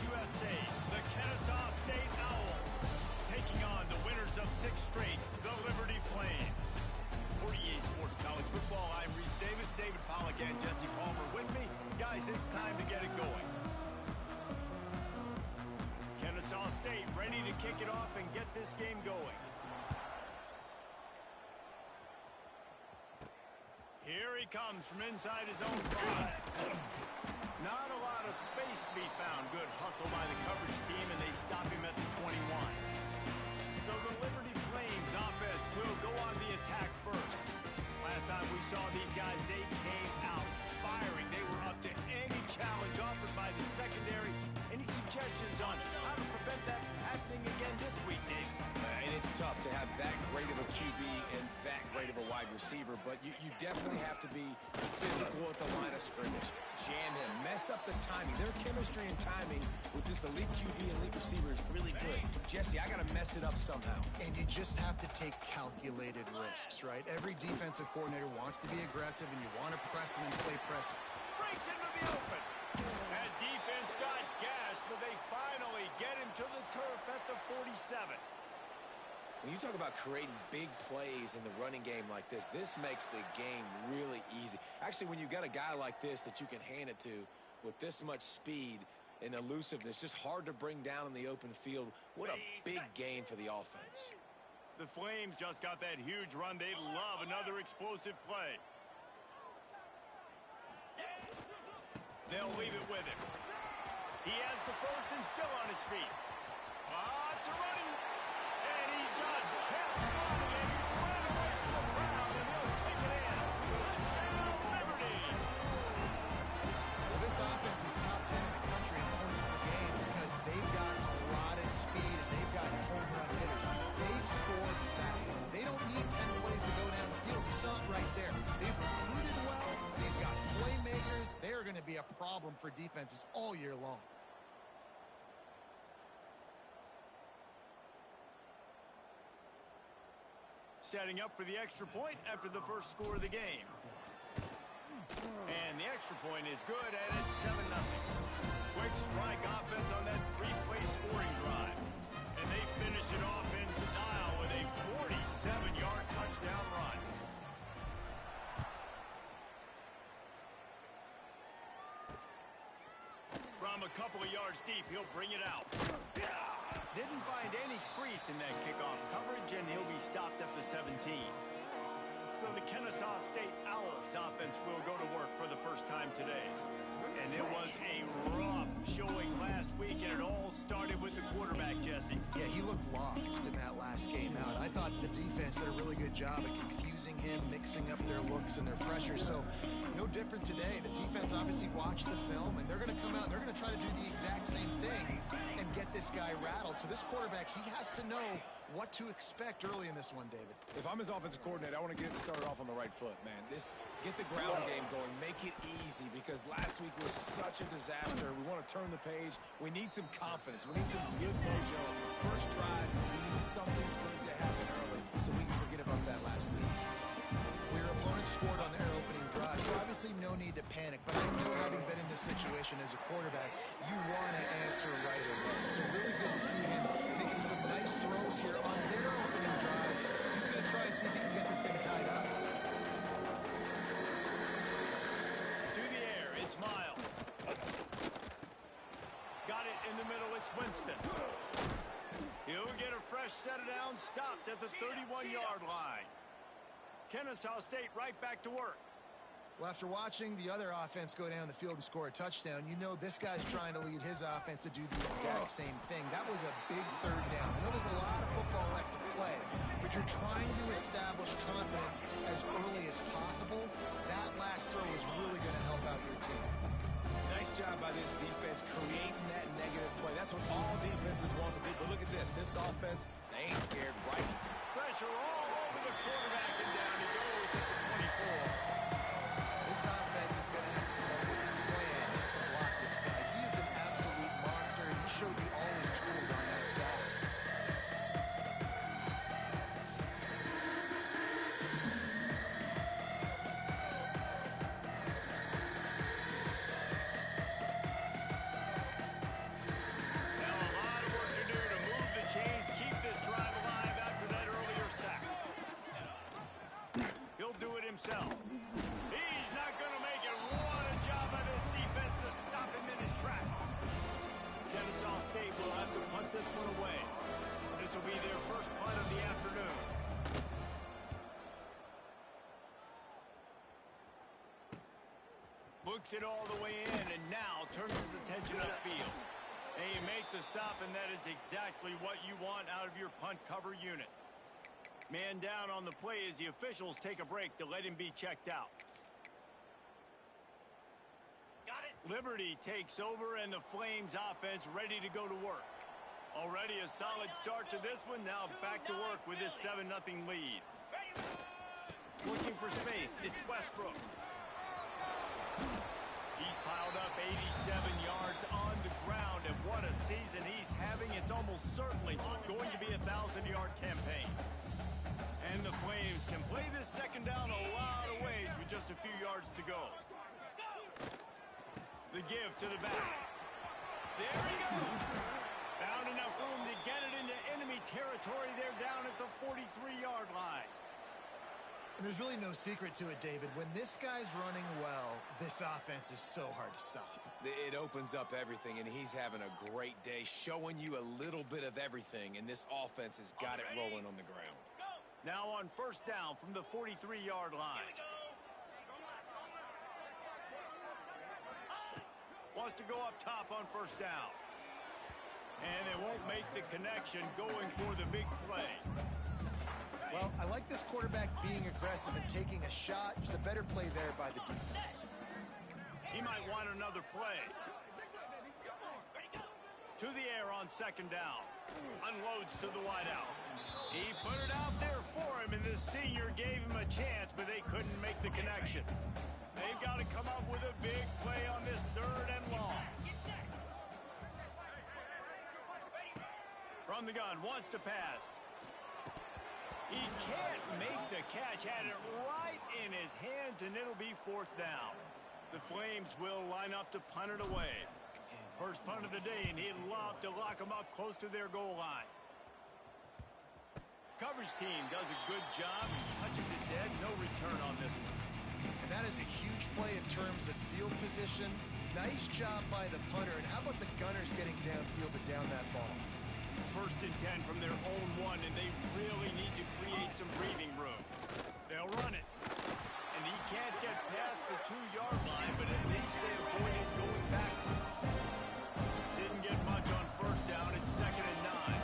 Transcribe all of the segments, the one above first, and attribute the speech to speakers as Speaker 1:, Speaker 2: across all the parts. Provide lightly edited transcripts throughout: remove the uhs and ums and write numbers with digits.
Speaker 1: USA, the Kennesaw State Owls, taking on the winners of 6 straight, the Liberty Flames. For EA Sports College Football, I'm Reese Davis, David Pollack, and Jesse Palmer with me. Guys, it's time to get it going. Kennesaw State ready to kick it off and get this game going. Here he comes from inside his own 5. Not a lot of space to be found. Good hustle by the coverage team, and they stop him at the 21. So the Liberty Flames offense will go on the attack first. Last time we saw these guys, they came out firing. They were up to any challenge offered by the secondary. Any suggestions on how to prevent that from happening again this week, Dave?
Speaker 2: And it's tough to have that great of a QB and that great of a wide receiver, but you definitely have to be physical at the line of scrimmage. Jam him, mess up the timing. Their chemistry and timing with this elite QB and elite receiver is really good. Jesse, I got to mess it up somehow.
Speaker 3: And you just have to take calculated risks, right? Every defensive coordinator wants to be aggressive, and you want to press them and play press.
Speaker 1: Breaks into the open. That defense got gassed, but they finally get him to the turf at the 47.
Speaker 2: When you talk about creating big plays in the running game like this makes the game really easy. Actually, when you've got a guy like this that you can hand it to with this much speed and elusiveness, just hard to bring down in the open field, what a big gain for the offense.
Speaker 1: The Flames just got that huge run. They love another explosive play. They'll leave it with him. He has the first and still on his feet. It's a running. And he just kept running, and he ran away from the crowd, and he'll take it in. Touchdown, Liberty!
Speaker 3: Well, this offense is top 10 in the country in points per game because they've got a lot of speed, and they've got home run hitters. They score fast. They don't need 10 plays to go down the field. You saw it right there. They've recruited well. They've got playmakers. They're going to be a problem for defenses all year long.
Speaker 1: Setting up for the extra point after the first score of the game. And the extra point is good, and it's 7-0. Quick strike offense on that 3-play scoring drive. And they finish it off in style with a 47-yard touchdown run. From a couple of yards deep, he'll bring it out. Didn't find any crease in that kickoff coverage, and he'll be stopped at the 17. So the Kennesaw State Owls offense will go to work for the first time today. And it was a rough showing last week, and it all started with the quarterback, Jesse.
Speaker 3: Yeah, he looked lost in that last game out. I thought the defense did a really good job at confusing him, mixing up their looks and their pressure. So no different today. The defense obviously watched the film, and they're going to come out and they're going to try to do the exact same thing and get this guy rattled. So this quarterback, he has to know what to expect early in this one, David.
Speaker 2: If I'm his offensive coordinator, I want to get it started off on the right foot, man. Get the ground game going. Make it easy, because last week was such a disaster. We want to turn the page. We need some confidence. We need some good mojo. First drive, we need something good to happen early so we can forget about that last week.
Speaker 3: Well, your opponent scored on their opening drive, so obviously no need to panic. But I know, having been in this situation as a quarterback, you want to answer right away. So really good to see him making some nice throws here on their opening drive. He's going to try and see if he can get this thing tied up.
Speaker 1: To the air, it's Miles. Got it in the middle, it's Winston. He'll get a fresh set of downs, stopped at the 31-yard line. Kennesaw State right back to work.
Speaker 3: Well, after watching the other offense go down the field and score a touchdown, you know this guy's trying to lead his offense to do the exact same thing. That was a big third down. I know there's a lot of football left to play, but you're trying to establish confidence as early as possible. That last throw is really going to help out your team.
Speaker 2: Nice job by this defense creating that negative play. That's what all defenses want to do. But look at this. This offense, they ain't scared, right?
Speaker 1: Pressure all over the quarterback, and down he goes at the 24.
Speaker 3: This offense is going to have to come up with a plan to block this guy. He is an absolute monster, and he showed you all his tools on that side.
Speaker 1: himself. He's not going to make it. What a job by this defense to stop him in his tracks. Kennesaw State will have to punt this one away. This will be their first punt of the afternoon. Looks it all the way in, and now turns his attention upfield. And you make the stop, and that is exactly what you want out of your punt cover unit. Man down on the play as the officials take a break to let him be checked out. Liberty takes over, and the Flames offense ready to go to work. Already a solid start to this one. Now back to work with this 7-0 lead. Looking for space. It's Westbrook. He's piled up 87 yards on the ground, and what a season he's having. It's almost certainly going to be a 1,000-yard campaign. And the Flames can play this second down a lot of ways with just a few yards to go. The give to the back. There he goes. Found enough room to get it into enemy territory. They're down at the 43-yard line.
Speaker 3: And there's really no secret to it, David. When this guy's running well, this offense is so hard to stop.
Speaker 2: It opens up everything, and he's having a great day, showing you a little bit of everything, and this offense has got it rolling on the ground.
Speaker 1: Now on first down from the 43-yard line. Wants to go up top on first down. And they won't make the connection going for the big play.
Speaker 3: Well, I like this quarterback being aggressive and taking a shot. Just a better play there by the defense.
Speaker 1: He might want another play. To the air on second down. Unloads to the wideout. He put it out there for him, and this senior gave him a chance, but they couldn't make the connection. They've got to come up with a big play on this 3rd and long. From the gun, wants to pass. He can't make the catch. Had it right in his hands, and it'll be 4th down. The Flames will line up to punt it away. First punt of the day, and he'd love to lock them up close to their goal line. Coverage team does a good job and touches it dead. No return on this one.
Speaker 3: And that is a huge play in terms of field position. Nice job by the punter. And how about the Gunners getting downfield to down that ball?
Speaker 1: 1st and 10 from their own 1, and they really need to create some breathing room. They'll run it. And he can't get past the 2-yard line, but at least they avoided going backwards. Didn't get much on first down. It's 2nd and 9.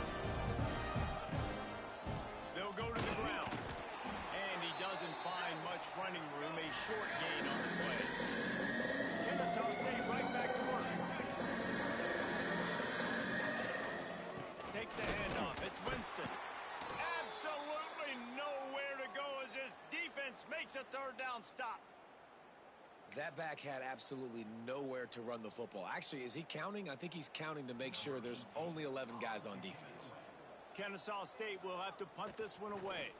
Speaker 1: They'll go to the ground. And he doesn't find much running room. A short gain on the play. Kennesaw State right back to work. Takes the handoff. It's Winston. Absolutely nowhere to go as this defense makes a 3rd down stop.
Speaker 2: That back had absolutely nowhere to run the football. Actually, is he counting? I think he's counting to make sure there's only 11 guys on defense.
Speaker 1: Kennesaw State will have to punt this one away.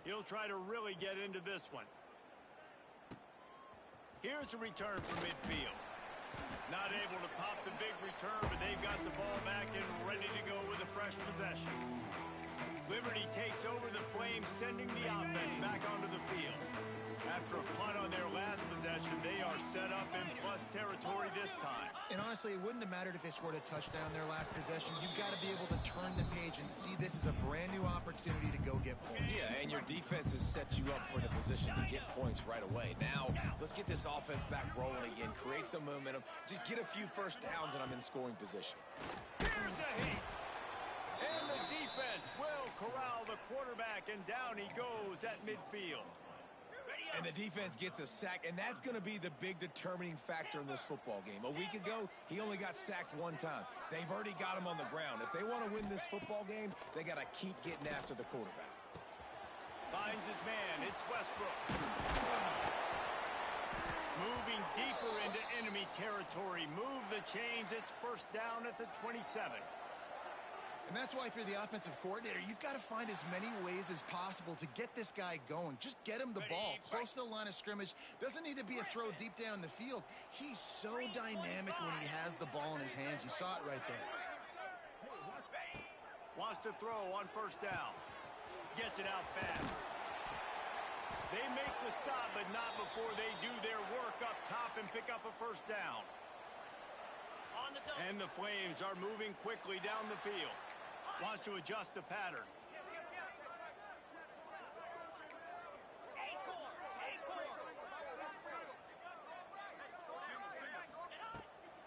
Speaker 1: He'll try to really get into this one. Here's a return from midfield. Not able to pop the big return, but they've got the ball back and ready to go with a fresh possession. Liberty takes over the Flames, sending the offense back onto the field. After a punt on their last possession, they are set up in plus territory this time.
Speaker 3: And honestly, it wouldn't have mattered if they scored a touchdown their last possession. You've got to be able to turn the page and see this is a brand new opportunity to go get points.
Speaker 2: Yeah, and your defense has set you up for the position to get points right away. Now, let's get this offense back rolling again, create some momentum, just get a few first downs, and I'm in scoring position.
Speaker 1: Here's a heat. And the defense will corral the quarterback, and down he goes at midfield.
Speaker 2: And the defense gets a sack, and that's going to be the big determining factor in this football game. A week ago, he only got sacked 1 time. They've already got him on the ground. If they want to win this football game, they got to keep getting after the quarterback.
Speaker 1: Finds his man. It's Westbrook. Moving deeper into enemy territory. Move the chains. It's first down at the 27.
Speaker 3: And that's why if you're the offensive coordinator, you've got to find as many ways as possible to get this guy going. Just get him the ball close to the line of scrimmage. Doesn't need to be a throw deep down the field. He's so dynamic when he has the ball in his hands. You saw it right there.
Speaker 1: Wants to throw on first down. Gets it out fast. They make the stop, but not before they do their work up top and pick up a first down. And the Flames are moving quickly down the field. Wants to adjust the pattern.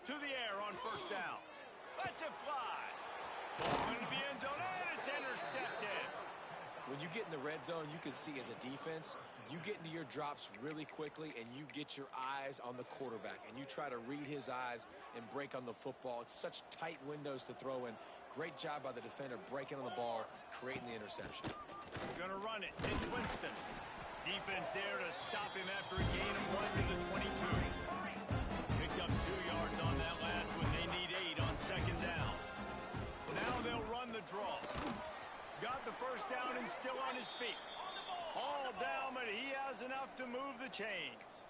Speaker 1: To the air on first down. Lets it fly. Ball into the end zone, and it's intercepted.
Speaker 2: When you get in the red zone, you can see as a defense, you get into your drops really quickly and you get your eyes on the quarterback and you try to read his eyes and break on the football. It's such tight windows to throw in. Great job by the defender breaking on the ball, creating the interception.
Speaker 1: We're going to run it. It's Winston. Defense there to stop him after a gain of 1 to the 22. Picked up 2 yards on that last one. They need 8 on second down. Now they'll run the draw. Got the first down and still on his feet. All down, but he has enough to move the chains.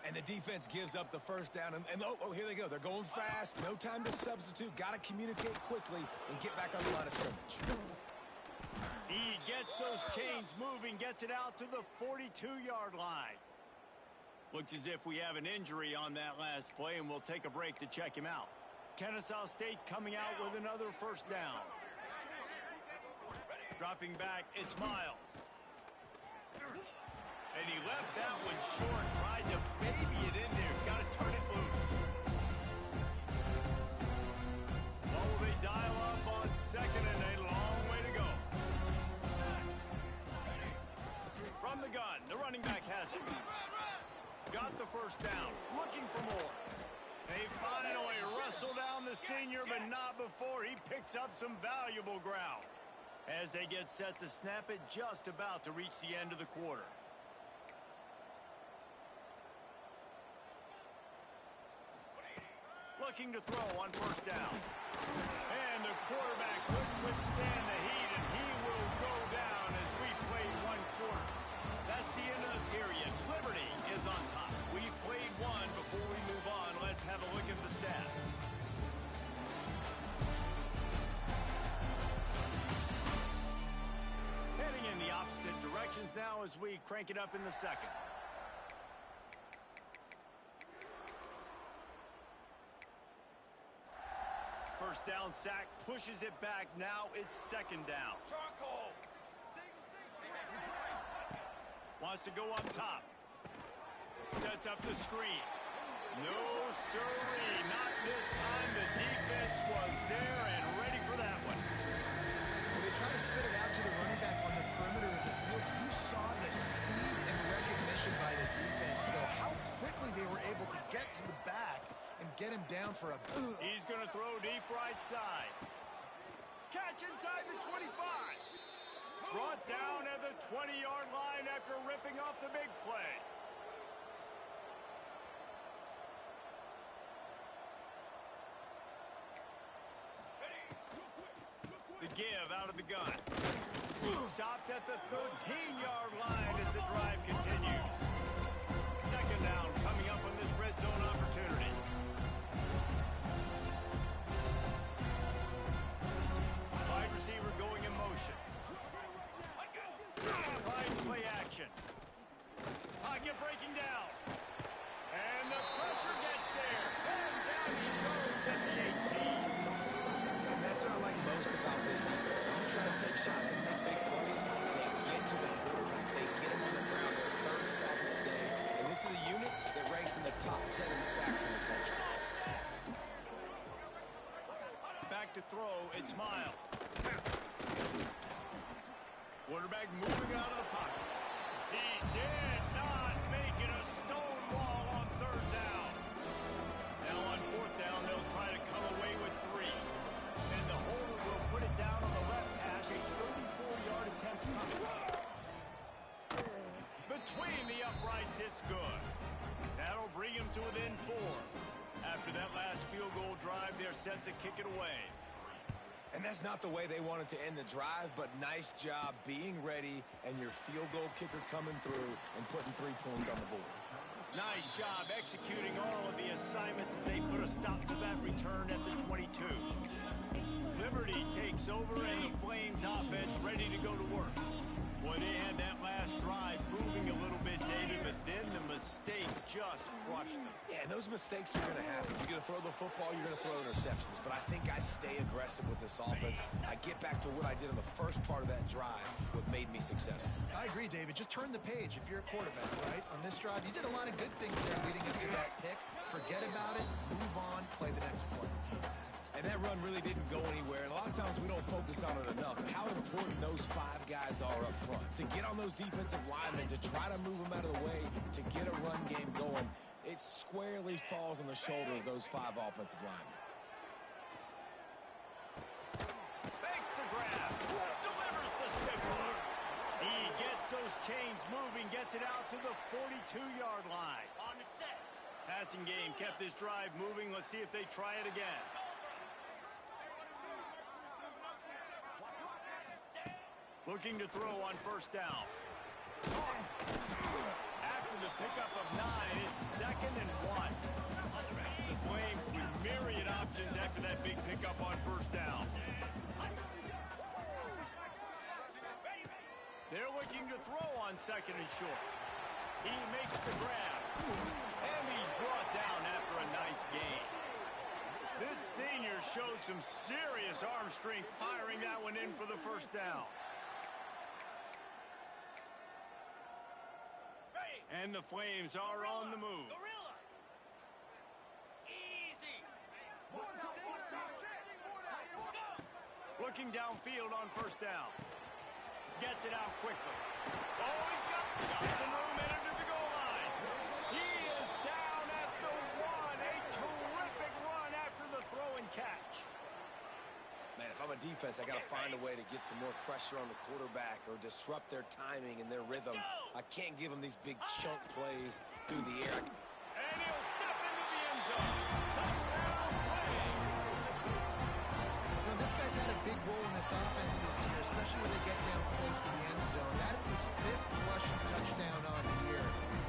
Speaker 2: And the defense gives up the first down. And oh, here they go. They're going fast. No time to substitute. Got to communicate quickly and get back on the line of scrimmage.
Speaker 1: He gets those chains moving, gets it out to the 42-yard line. Looks as if we have an injury on that last play, and we'll take a break to check him out. Kennesaw State coming out with another first down. Dropping back, it's Miles. And he left that one short, tried to baby it in there. He's got to turn it loose. Oh, they dial up on second and a long way to go. From the gun, the running back has it. Got the first down, looking for more. They finally wrestle down the senior, but not before he picks up some valuable ground. As they get set to snap it, just about to reach the end of the quarter. Looking to throw on first down. And the quarterback couldn't withstand the heat, and he will go down as we play 1 quarter. That's the end of the period. Liberty is on top. We've played 1 before we move on. Let's have a look at the stats. Heading in the opposite directions now as we crank it up in the second. First down sack, pushes it back. Now it's second down. Wants to go up top. Sets up the screen. No siree, not this time. The defense was there and ready for that one.
Speaker 3: When they try to spit it out to the running back on the perimeter of the field, you saw the speed and recognition by the defense, though, how quickly they were able to get to the back and get him down for a...
Speaker 1: He's going to throw deep right side. Catch inside the 25. Brought down at the 20-yard line after ripping off the big play. The give out of the gun. Stopped at the 13-yard line as the drive continues. Second down coming up on this red zone opportunity. Wide receiver going in motion. Fine play action. Pocket breaking down. And the pressure gets there. And down he goes at the 18.
Speaker 2: And that's what I like most about this defense. When you try to take shots and make big plays, they get to the quarterback. They get him on the ground. Their 3rd sack of the day. And this is a unit that ranks in the top 10 in sacks in the country.
Speaker 1: Back to throw, it's Miles. Quarterback moving out of the pocket. He did not make it a stone wall on 3rd down. Now on 4th down, they'll try to come away with 3. And the holder will put it down on the left hash, a 34-yard attempt coming. Between the uprights, it's good. That'll bring him to within 4. After that last field goal drive, they're set to kick it away.
Speaker 2: And that's not the way they wanted to end the drive, but nice job being ready and your field goal kicker coming through and putting 3 points on the board.
Speaker 1: Nice job executing all of the assignments as they put a stop to that return at the 22. Liberty takes over and the Flames offense ready to go to work. Boy, they had that last drive
Speaker 2: those mistakes are going to happen. You're going to throw the football, you're going to throw interceptions. But I think I stay aggressive with this offense. I get back to what I did in the first part of that drive, what made me successful.
Speaker 3: I agree, David. Just turn the page if you're a quarterback, right? On this drive, you did a lot of good things there leading up to that pick. Forget about it, move on, play the next play.
Speaker 2: And that run really didn't go anywhere. And a lot of times we don't focus on it enough. But how important those 5 guys are up front. To get on those defensive linemen, to try to move them out of the way, to get a run game going, it squarely falls on the shoulder of those 5 offensive linemen.
Speaker 1: Makes the grab. Delivers the stiffler. He gets those chains moving, gets it out to the 42-yard line. On the set. Passing game kept this drive moving. Let's see if they try it again. Looking to throw on first down. After the pickup of 9, it's 2nd and 1. The Flames with myriad options after that big pickup on first down. They're looking to throw on 2nd and short. He makes the grab. And he's brought down after a nice gain. This senior shows some serious arm strength firing that one in for the first down. And the Flames are on the move. Easy. Looking downfield on first down. Gets it out quickly. Oh, he's got some room into the goal line. He is down at the 1. A terrific run after the throw and catch.
Speaker 2: Man, if I'm a defense, I got to find a way to get some more pressure on the quarterback or disrupt their timing and their rhythm. I can't give them these big chunk plays through the air.
Speaker 1: And he'll step into the end zone. Touchdown, Flames.
Speaker 3: Well, this guy's had a big role in this offense this year, especially when they get down close to the end zone. That's his 5th rushing touchdown on the year.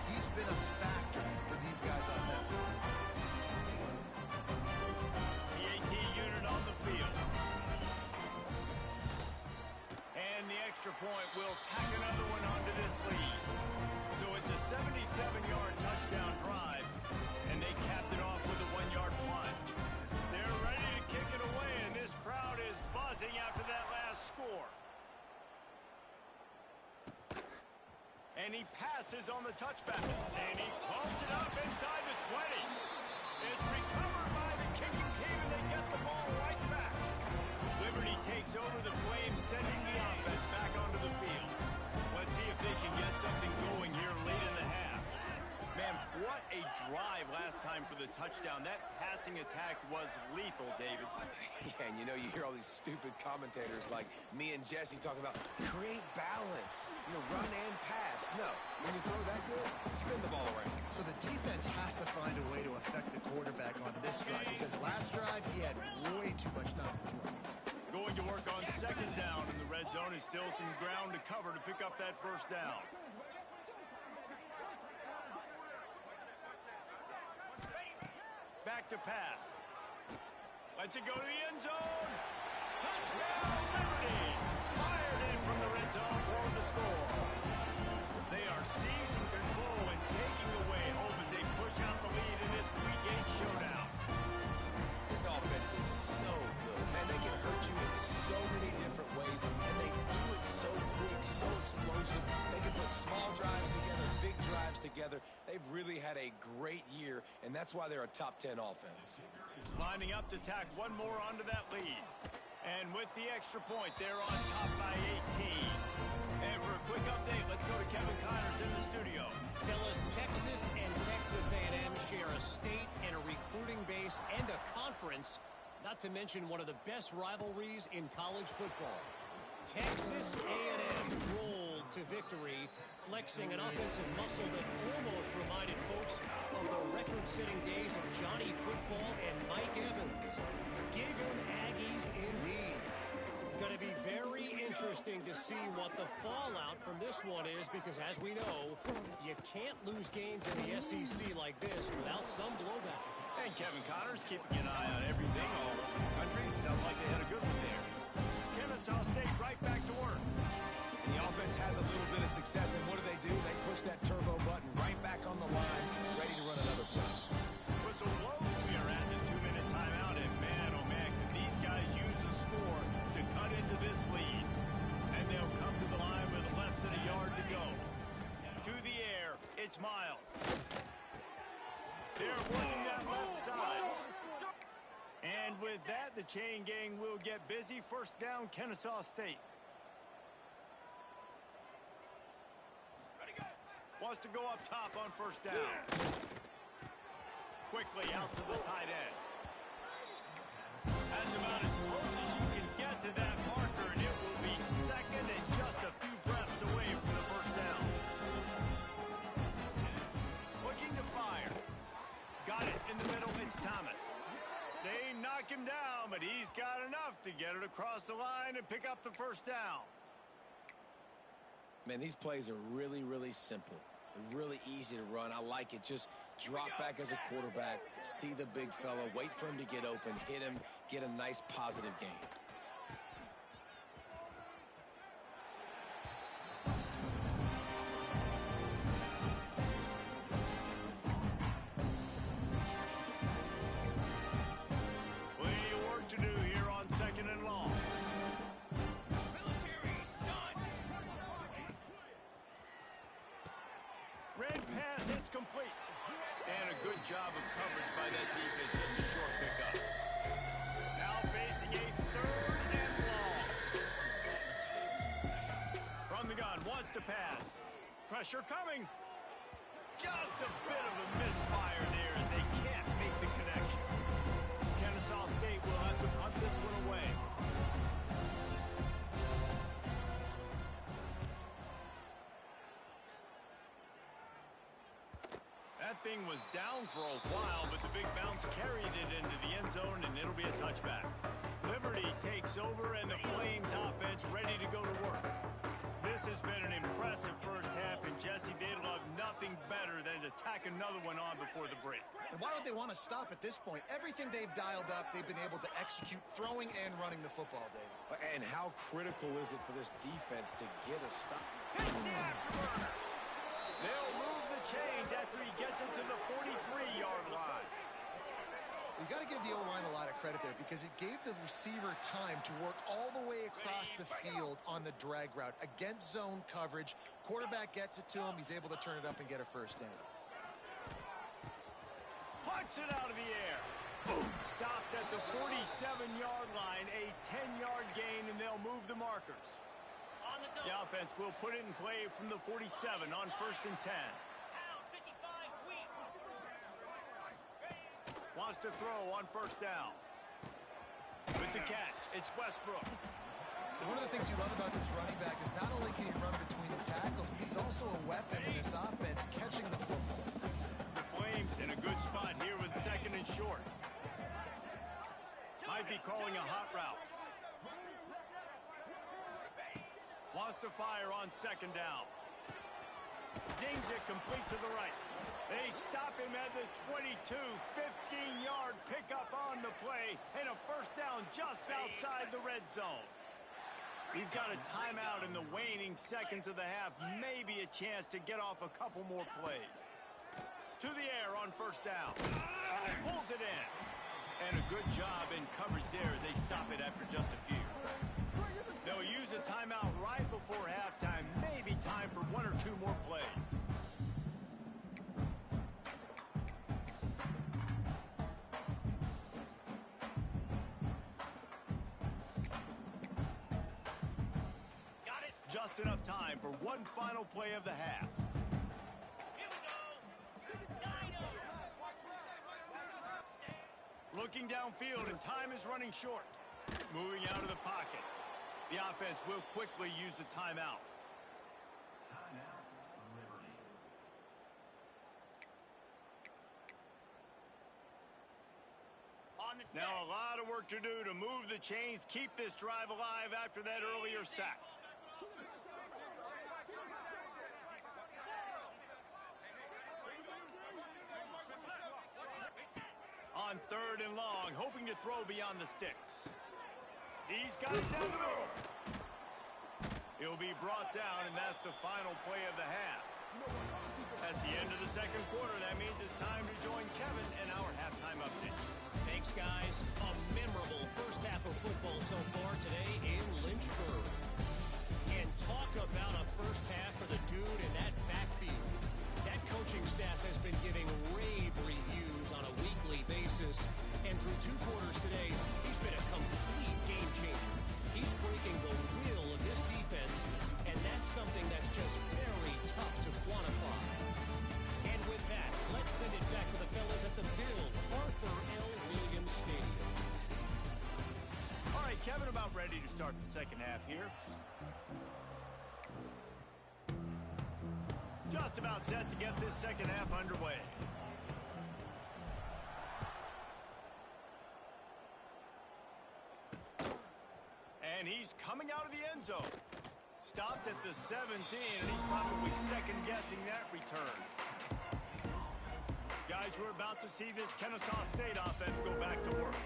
Speaker 3: He's been a factor for these guys offensively.
Speaker 1: The AT unit on the field. And the extra point will tack another one onto this lead. So it's a 77-yard touchdown drive, and they capped it off with a 1-yard punt. They're ready to kick it away, and this crowd is buzzing after that last score. And he passes on the touchback, and he pumps it up inside the 20. It's recovered by the kicking team, and they get the ball right back. Liberty takes over the Flames, sending the offense back onto the field. Let's see if they can get something going here late in the half. Man, what a drive last time for the touchdown. That passing attack was lethal, David.
Speaker 2: Yeah, and you know, you hear all these stupid commentators like me and Jesse talking about create balance, run and pass. No, when you throw that good, spin the ball around.
Speaker 3: So the defense has to find a way to affect the quarterback on this drive because last drive he had way too much time to throw.
Speaker 1: Going to work on second down in the red zone is still some ground to cover to pick up that first down. Back to pass. Lets it go to the end zone. Touchdown, Liberty! Fired in from the red zone for the score. They are seizing control and taking away hope as they push out the lead in this Week 8 showdown.
Speaker 2: This offense is so good, man. They can hurt you in so many different ways, and they do it so quick, so explosive. They can put small drives together, big drives together. They've really had a great year, and that's why they're a top 10 offense.
Speaker 1: Lining up to tack one more onto that lead. And with the extra point, they're on top by 18. And for a quick update, let's go to Kevin Connors in the studio.
Speaker 4: Fellas, Texas and Texas A&M share a state and a recruiting base and a conference, not to mention one of the best rivalries in college football. Texas A&M rolled to victory, flexing an offensive muscle that almost reminded folks of the record-setting days of Johnny Football and Mike Evans. Gig 'em Aggies indeed. Going to be very interesting to see what the fallout from this one is because, as we know, you can't lose games in the SEC like this without some blowback.
Speaker 1: And Kevin Connors keeping an eye on everything all over the country. Sounds like they had a good one there. Kennesaw State right back to work.
Speaker 2: The offense has a little bit of success, and what do? They push that turbo button right back on the line, ready to run another play.
Speaker 1: exploiting that left side. And with that, the chain gang will get busy. First down, Kennesaw State. Wants to go up top on first down. Quickly out to the tight end. That's about as close as you can get to that marker, and it will be second and just a few breaths away from the first down. Looking to fire. Got it in the middle. It's Thomas. They knock him down, but he's got enough to get it across the line and pick up the first down.
Speaker 2: Man, these plays are really, really simple. They're really easy to run. I like it. Just drop back as a quarterback, see the big fella, wait for him to get open, hit him, get a nice positive gain.
Speaker 1: Plenty of work to do here on second and long. Red pass, it's complete. And a good job of coverage by that defense, just a short pickup. Now facing a third and long. From the gun, wants to pass. Pressure coming. Just a bit of a misfire there as they can't make the connection. Kennesaw State will have to punt this one away. That thing was down for a while, but the big bounce carried it into the end zone, and it'll be a touchback. Liberty takes over, and the Flames offense ready to go to work. This has been an impressive first half, and Jesse, they'll have nothing better than to tack another one on before the break.
Speaker 3: And why would they want to stop at this point? Everything they've dialed up, they've been able to execute throwing and running the football, Dave.
Speaker 2: And how critical is it for this defense to get a stop?
Speaker 1: Hits the afterburners. They'll move the chains after he gets it to the 43-yard line.
Speaker 3: You got to give the O-line a lot of credit there because it gave the receiver time to work all the way across the field on the drag route against zone coverage. Quarterback gets it to him. He's able to turn it up and get a first down.
Speaker 1: Puts it out of the air. Boom. Stopped at the 47-yard line. A 10-yard gain, and they'll move the markers. The offense will put it in play from the 47 on first and 10. Wants to throw on first down. With the catch, it's Westbrook.
Speaker 3: One of the things you love about this running back is not only can he run between the tackles, but he's also a weapon in this offense catching the football.
Speaker 1: The Flames in a good spot here with second and short. Might be calling a hot route. Wants to fire on second down. Zings it complete to the right. They stop him at the 22, 15-yard pickup on the play, and a first down just outside the red zone. We've got a timeout in the waning seconds of the half, maybe a chance to get off a couple more plays. To the air on first down. Pulls it in. And a good job in coverage there as they stop it after just a few. They'll use a timeout right before halftime, maybe time for one or two more plays. Just enough time for one final play of the half. Here we go. Looking downfield, and time is running short. Moving out of the pocket. The offense will quickly use a timeout. Now a lot of work to do to move the chains, keep this drive alive after that earlier sack. On third and long, hoping to throw beyond the sticks. He's got it down the middle. He'll be brought down, and that's the final play of the half. That's the end of the second quarter. That means it's time to join Kevin in our halftime update.
Speaker 4: Thanks, guys. A memorable first half of football so far today in Lynchburg. And talk about a first half for the dude in that backfield. That coaching staff has been giving rave reviews on a
Speaker 1: start the second half here. Just about set to get this second half underway. And he's coming out of the end zone. Stopped at the 17, and he's probably second-guessing that return. Guys, we're about to see this Kennesaw State offense go back to work.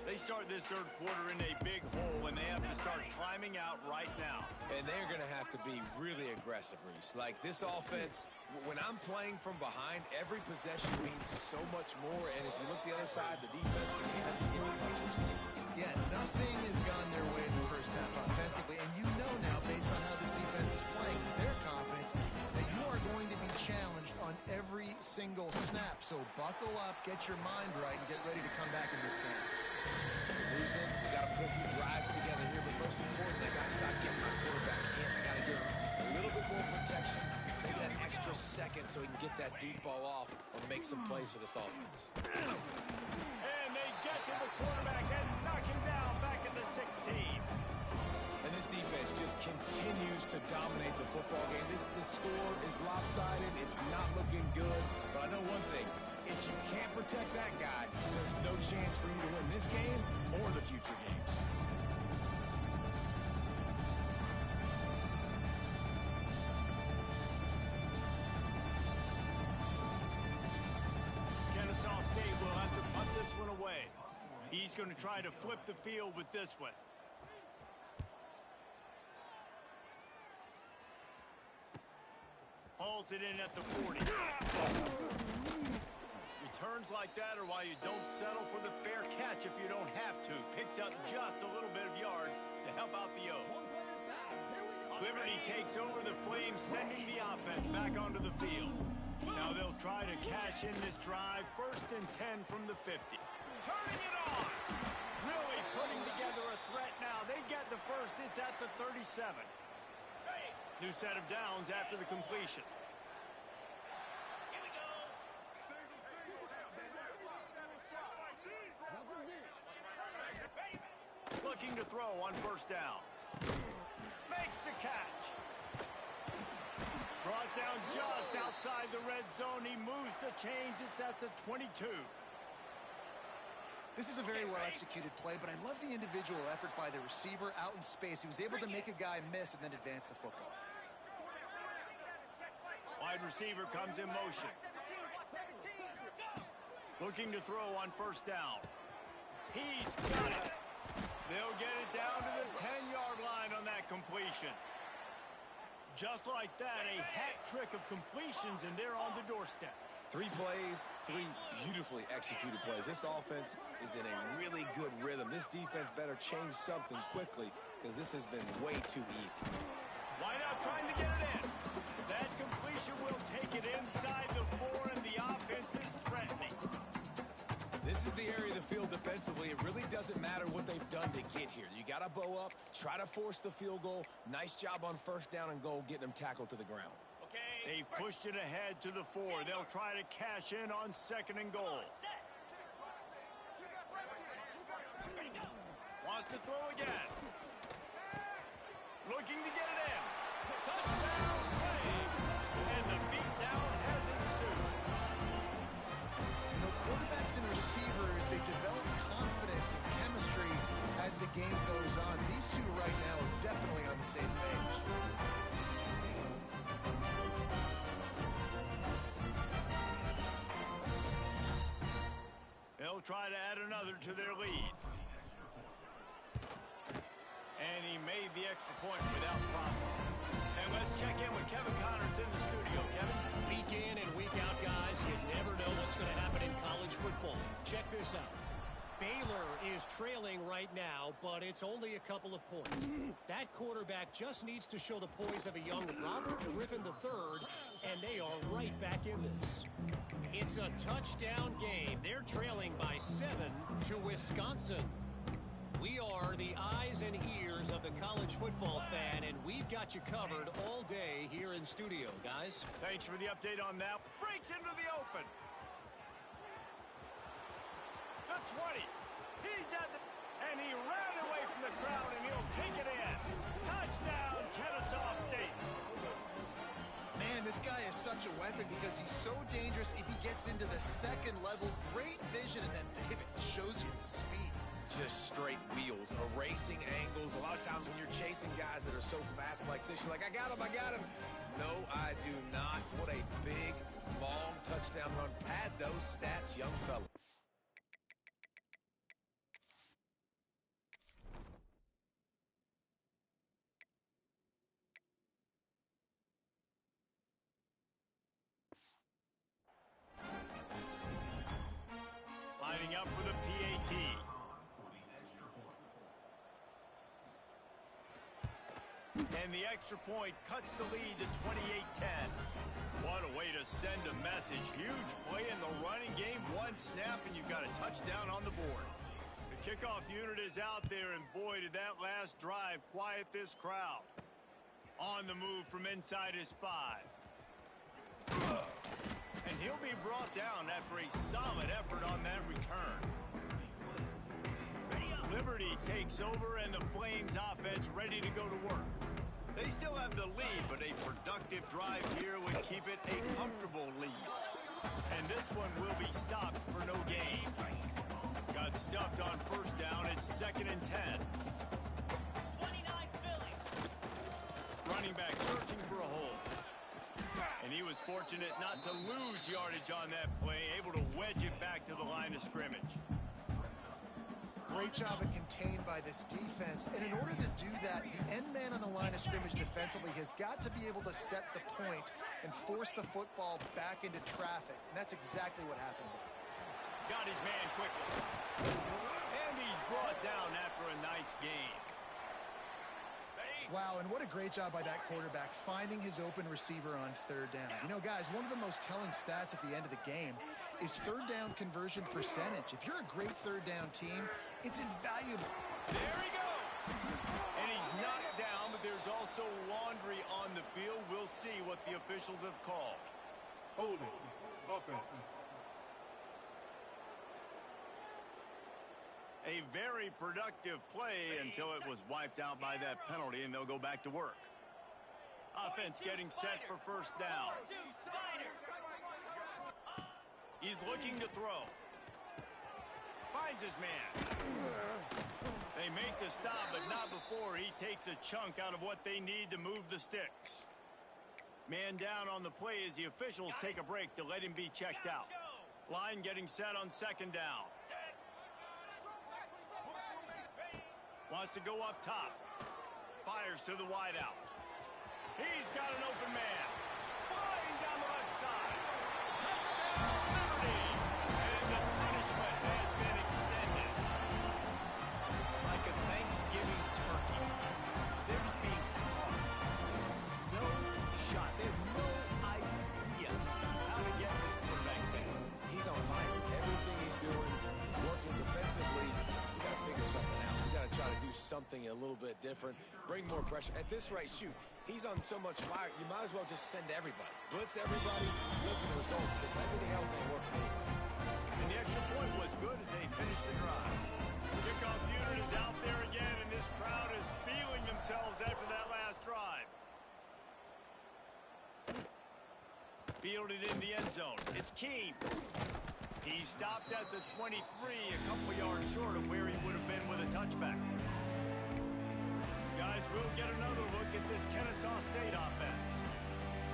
Speaker 1: They start this third quarter in a big hole, and they have to start climbing out right now.
Speaker 2: And they're going to have to be really aggressive, Reese. Like, this offense, when I'm playing from behind, every possession means so much more. And if you look the other side, the defense, they have to give much resistance.
Speaker 3: Yeah, nothing has gone their way in the first half offensively. And you know now, based on how this defense is playing, their confidence, that you are going to be challenged on every single snap. So buckle up, get your mind right, and get ready to come back in this game.
Speaker 2: Losing, we got to put a few drives together here, but most importantly, I got to stop getting my quarterback hit. I got to give him a little bit more protection, maybe that extra second so he can get that deep ball off or make some plays for this offense.
Speaker 1: And they get to the quarterback and knock him down back at the 16.
Speaker 2: And this defense just continues to dominate the football game. This score is lopsided. It's not looking good. But I know one thing. If you can't protect that guy, there's no chance for you to win this game or the future games.
Speaker 1: Kennesaw State will have to punt this one away. He's going to try to flip the field with this one. Hauls it in at the 40. Returns like that are why you don't settle for the fair catch if you don't have to. Picks up just a little bit of yards to help out the O. Liberty takes over the Flames, sending the offense back onto the field. Now they'll try to cash in this drive. 1st and 10 from the 50. Turning it on! Really putting together a threat now. They get the first. It's at the 37. New set of downs after the completion. Looking to throw on 1st down. Makes the catch. Brought down just outside the red zone. He moves the chains. It's at the 22.
Speaker 3: This is a very well-executed play, but I love the individual effort by the receiver out in space. He was able to make a guy miss and then advance the football.
Speaker 1: Wide receiver comes in motion. Looking to throw on 1st down. He's got it. They'll get it down to the 10-yard line on that completion. Just like that, a hat trick of completions, and they're on the doorstep.
Speaker 2: 3 plays, 3 beautifully executed plays. This offense is in a really good rhythm. This defense better change something quickly because this has been way too easy.
Speaker 1: Wideout trying to get it in. That completion will take it inside the 4, and the offense is threatening.
Speaker 2: This is the area of the field defensively. It really doesn't matter what they've done to get here. You got to bow up, try to force the field goal. Nice job on 1st down and goal, getting them tackled to the ground.
Speaker 1: They've pushed it ahead to the 4. They'll try to cash in on 2nd and goal. Wants to throw again. Looking to get it in. Touchdown, Flames. And the beatdown has ensued.
Speaker 3: You know, quarterbacks and receivers, they develop confidence and chemistry as the game goes on. These two right now are definitely on the same page.
Speaker 1: They'll try to add another to their lead. And he made the extra point without problem. And let's check in with Kevin Connors in the studio. Kevin?
Speaker 4: Week in and week out, guys, you never know what's going to happen in college football. Check this out. Baylor is trailing right now, but it's only a couple of points. That quarterback just needs to show the poise of a young Robert Griffin III, and they are right back in this. It's a touchdown game. They're trailing by 7 to Wisconsin. We are the eyes and ears of the college football fan, and we've got you covered all day here in studio, guys.
Speaker 1: Thanks for the update on that. Breaks into the open. The 20. He's at the... And he ran away from the crowd, and he'll take it in. Touchdown, Kennesaw State.
Speaker 3: Man, this guy is such a weapon because he's so dangerous if he gets into the second level. Great vision, and then David shows you the speed.
Speaker 2: Just straight wheels, erasing angles. A lot of times when you're chasing guys that are so fast like this, you're like, I got him, I got him. No, I do not. What a big, long touchdown run. Pad those stats, young fella.
Speaker 1: Lining up for the PAT. And the extra point cuts the lead to 28-10. What a way to send a message. Huge play in the running game. One snap, and you've got a touchdown on the board. The kickoff unit is out there, and boy, did that last drive quiet this crowd. On the move from inside his 5. And he'll be brought down after a solid effort on that return. Liberty takes over, and the Flames offense ready to go to work. They still have the lead, but a productive drive here would keep it a comfortable lead. And this one will be stopped for no gain. Got stuffed on first down. It's 2nd and 10.
Speaker 5: 29 Philly.
Speaker 1: Running back searching for a hole. And he was fortunate not to lose yardage on that play, able to wedge it back to the line of scrimmage.
Speaker 3: Great job of contained by this defense. And in order to do that, the end man on the line of scrimmage defensively has got to be able to set the point and force the football back into traffic. And that's exactly what happened.
Speaker 1: Got his man quickly. And he's brought down after a nice gain.
Speaker 3: Wow, and what a great job by that quarterback finding his open receiver on third down. You know, guys, one of the most telling stats at the end of the game is third down conversion percentage. If you're a great third down team, it's invaluable.
Speaker 1: There he goes. And he's knocked down, but there's also laundry on the field. We'll see what the officials have called.
Speaker 6: Holding. Offense.
Speaker 1: A very productive play until it was wiped out by that penalty, and they'll go back to work. Offense getting set for first down. He's looking to throw. Finds his man. They make the stop, but not before he takes a chunk out of what they need to move the sticks. Man down on the play as the officials take a break to let him be checked out. Line getting set on 2nd down. Wants to go up top. Fires to the wideout. He's got an open man. Flying down the left side. Touchdown, Liberty. And the punishment has been extended. Like a Thanksgiving turkey. They're just being caught. No shot. They have no idea how to get this quarterback's head.
Speaker 2: He's on fire. Everything he's doing is working defensively. We got to figure something out. We got to try to do something a little bit different. Bring more pressure. At this rate, shoot, he's on so much fire, you might as well just send everybody. Blitz everybody, look for the results, because everything else ain't working anyways.
Speaker 1: And the extra point was good as they finished the drive. Kickoff unit is out there again, and this crowd is feeling themselves after that last drive. Fielded in the end zone. It's Keene. He stopped at the 23, a couple yards short of where he would have been with a touchback. Guys, we'll get another look at this Kennesaw State offense.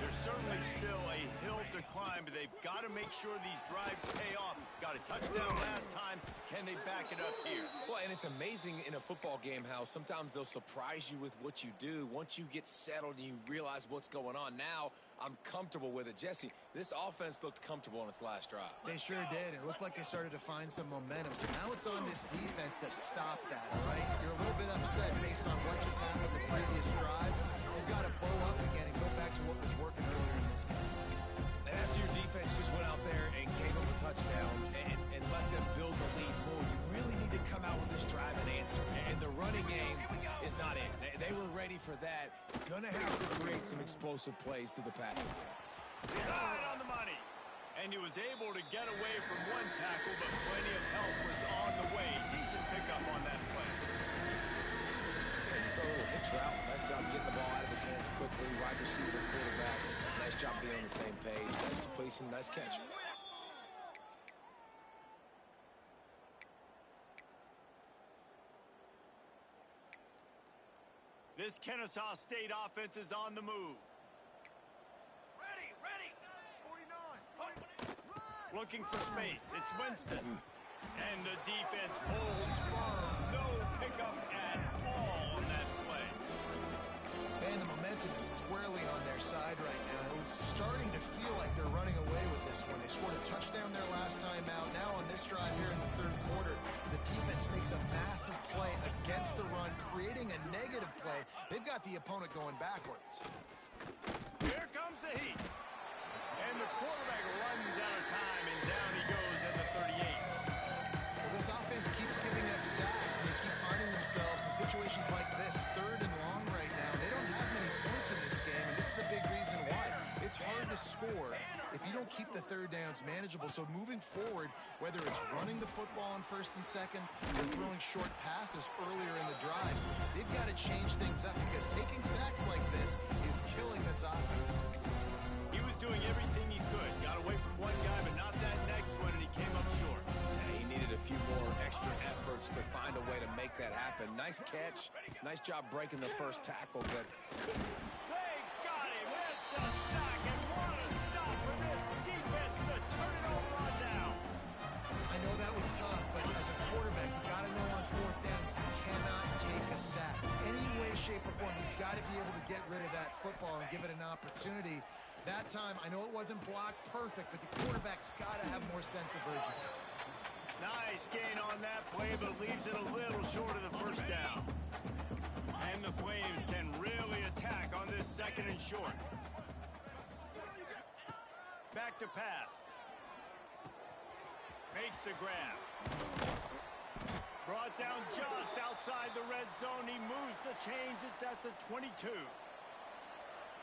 Speaker 1: There's certainly still a hill to climb, but they've got to make sure these drives pay off. Got a touchdown last time. Can they back it up here?
Speaker 2: Well, and it's amazing in a football game how sometimes they'll surprise you with what you do. Once you get settled and you realize what's going on, now I'm comfortable with it. Jesse, this offense looked comfortable on its last drive.
Speaker 3: They sure did. It looked like they started to find some momentum. So now it's on this defense to stop that, all right? You're a little bit upset based on what just happened the previous drive. You've got to bow up again and go back to what was working earlier in this game.
Speaker 2: And after your defense just went out there and gave them a touchdown and let them build the lead more, you really need to come out with this drive and answer. And the running game is not it. They were ready for that. Gonna have to create some explosive plays through the passing game.
Speaker 1: Right on the money. And he was able to get away from one tackle, but plenty of help was on the way. Decent pickup on that play.
Speaker 2: Throw a little hitch route. Nice job getting the ball out of his hands quickly. Wide receiver, quarterback. Nice job being on the same page. Nice completion, nice catch.
Speaker 1: This Kennesaw State offense is on the move.
Speaker 5: Ready, ready. 49.
Speaker 1: Looking for space. It's Winston. And the defense holds firm. No pickup at all on that play.
Speaker 3: Man, the momentum is squarely on their side right now. It was starting to feel like they're running away with this one. They scored a touchdown their last time out. Now on this drive here in the third quarter, the defense makes a massive play against the run, creating a negative play. They've got the opponent going backwards.
Speaker 1: Here comes the heat. And the quarterback runs out of time, and down he goes at the 38.
Speaker 3: Well, this offense keeps giving up sacks. They keep finding themselves in situations like this, third and long right now. They don't have many points in this game, and this is a big reason why. It's hard to score if you don't keep the third downs manageable. So moving forward, whether it's running the football on first and second or throwing short passes earlier in the drives, they've got to change things up because taking sacks like this is killing this offense.
Speaker 1: He was doing everything he could. Got away from one guy, but not that next one, and he came up short.
Speaker 2: Yeah, he needed a few more extra efforts to find a way to make that happen. Nice catch. Nice job breaking the first tackle, but
Speaker 1: They got him. It's a sack, and what a stop for this defense to turn it over on down.
Speaker 3: I know that was tough, but as a quarterback, you got to know on fourth down, you cannot take a sack. Any way, shape, or form, you've got to be able to get rid of that football and give it an opportunity. That time, I know it wasn't blocked perfect, but the quarterback's got to have more sense of urgency.
Speaker 1: Nice gain on that play, but leaves it a little short of the first down. And the Flames can really attack on this second and short. Back to pass. Makes the grab. Brought down just outside the red zone. He moves the chains. It's at the 22.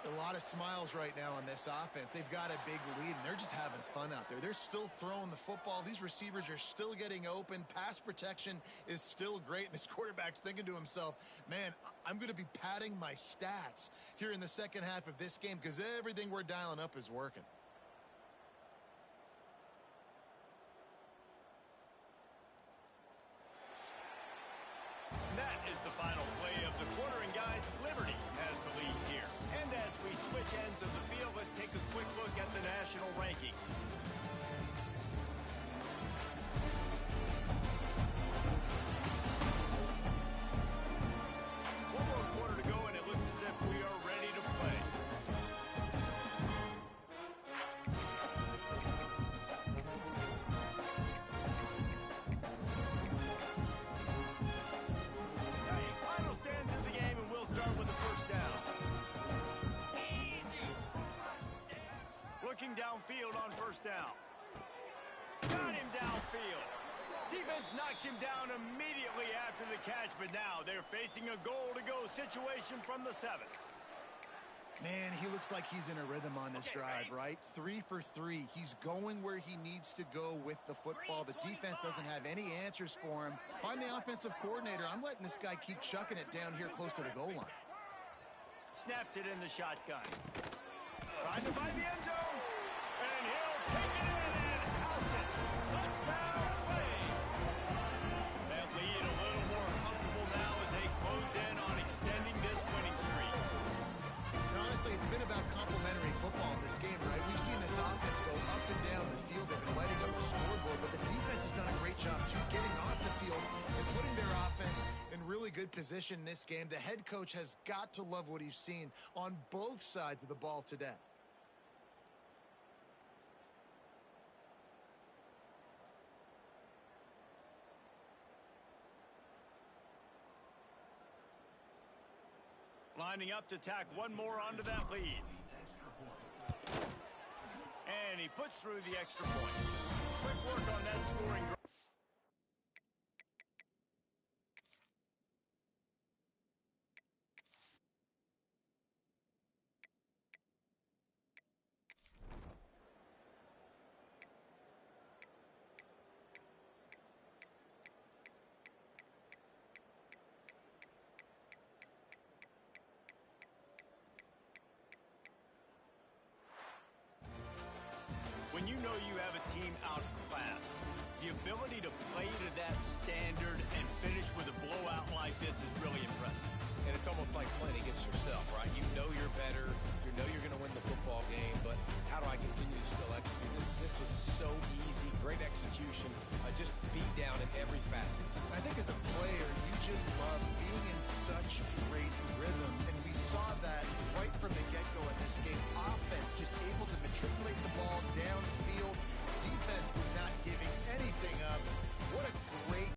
Speaker 3: A lot of smiles right now on this offense. They've got a big lead, and they're just having fun out there. They're still throwing the football. These receivers are still getting open. Pass protection is still great, and this quarterback's thinking to himself, man, I'm going to be padding my stats here in the second half of this game because everything we're dialing up is working.
Speaker 1: That is the final play of the quarter, and guys, Liberty has the lead here. And as we switch ends of the field, let's take a quick look at the national rankings. One more quarter to go, and it looks as if we are ready to play. Final stands in the game, and we'll start with the first down. Looking downfield on first down. Got him downfield. Defense knocks him down immediately after the catch, but now they're facing a goal-to-go situation from the 7.
Speaker 3: Man, he looks like he's in a rhythm on this drive, right? 3 for 3. He's going where he needs to go with the football. The defense doesn't have any answers for him. Find the offensive coordinator. I'm letting this guy keep chucking it down here close to the goal line.
Speaker 1: Snaps it in the shotgun. Trying to find the end zone. And he'll take it in and house it. Touchdown, Flames. That lead a little more comfortable now as they close in on extending this winning streak.
Speaker 3: And honestly, it's been about complementary football in this game, right? We've seen this offense go up and down the field. They've been lighting up the scoreboard, but the defense has done a great job, too, getting off the field and putting their offense in really good position in this game. The head coach has got to love what he's seen on both sides of the ball today.
Speaker 1: Lining up to tack one more onto that lead. And he puts through the extra point. Quick work on that scoring drive. know you have a team outclassed. The ability to play to that standard and finish with a blowout like this is really impressive.
Speaker 2: And it's almost like playing against yourself, right? You know you're better. You know you're going to win the football